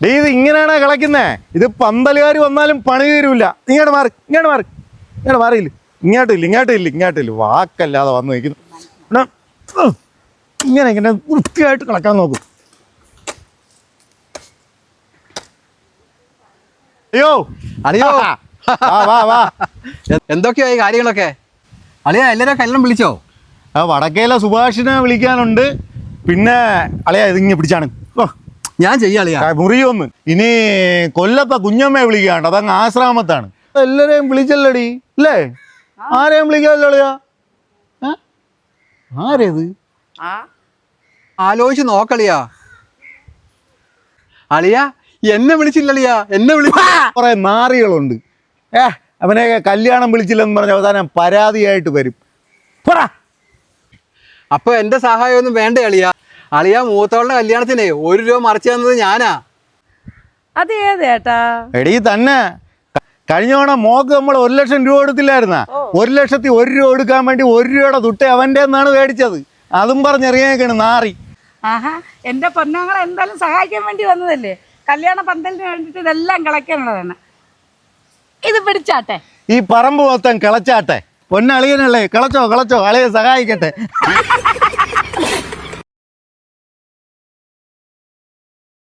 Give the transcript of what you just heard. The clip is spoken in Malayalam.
ഇത് ഇങ്ങനെയാണോ കളിക്കുന്നേ? ഇത് പന്തലുകാർ വന്നാലും പണി തീരൂല. ഇങ്ങോട്ട് മാറി, ഇങ്ങോട്ട് മാറി, ഇങ്ങോട്ട് മാറിയില്ല. ഇങ്ങോട്ടില്ല. വാക്കല്ലാതെ വന്ന് നിൽക്കുന്നു. ഇങ്ങനെ വൃത്തിയായിട്ട് കളക്കാൻ നോക്കും. അളിയോ വാ. എന്തൊക്കെയായി കാര്യങ്ങളൊക്കെ? അളിയാ എല്ലാവരും കല്യാണം വിളിച്ചോ? വടക്കേല സുഭാഷിനെ വിളിക്കാനുണ്ട്. പിന്നെ അളിയാ ഇതിങ്ങനെ പിടിച്ചാണ്. ഞാൻ ചെയ്യാളിയാ മുറിയൊന്ന്. ഇനി കൊല്ലത്തെ കുഞ്ഞമ്മയെ വിളിക്കാണ്ട്, അതങ്ങ് ആശ്രാമത്താണ്. എല്ലാരെയും വിളിച്ചല്ലടി അല്ലേ? ആരെയും വിളിക്കാമല്ലോ അളിയാ. ആരേത്? ആലോചിച്ച് നോക്കളിയാ. അളിയാ എന്നെ വിളിച്ചില്ലളിയാ, എന്നെ കുറെ നാറികളുണ്ട്. അവനെ കല്യാണം വിളിച്ചില്ലെന്ന് പറഞ്ഞ അവസാനം പരാതിയായിട്ട് വരും. അപ്പൊ എന്റെ സഹായമൊന്നും വേണ്ടേ അളിയാ? അളിയാ മൂത്തോളുടെ കല്യാണത്തിന് 1 രൂപ മറിച്ചു തന്നത് ഞാനാ. അത് ഏതേട്ടാ? എടീ തന്നെ കഴിഞ്ഞ തവണ മോക്ക് നമ്മൾ 1 ലക്ഷം രൂപ കൊടുത്തില്ലായിരുന്ന? 1,01,000 രൂപ കൊടുക്കാൻ വേണ്ടി 1 രൂപയുടെ തുട്ട് അവൻ്റെ എന്നാണ് മേടിച്ചത്. അതും പറഞ്ഞെറിയാനാണ് നാറി. ആഹാ, എന്റെ പൊന്നങ്ങളെ എന്തായാലും സഹായിക്കാൻ വേണ്ടി വന്നതല്ലേ? കല്യാണ പന്തലിന് വേണ്ടിട്ട് ഇതെല്ലാം കളയ്ക്കാനുള്ളതാണ്. ഇത് പിടിച്ചാട്ടെ. ഈ പറമ്പ് മൊത്തം കിളച്ചാട്ടെ. പൊന്നളിയനല്ലേ, കിളച്ചോ അളിയെ സഹായിക്കട്ടെ.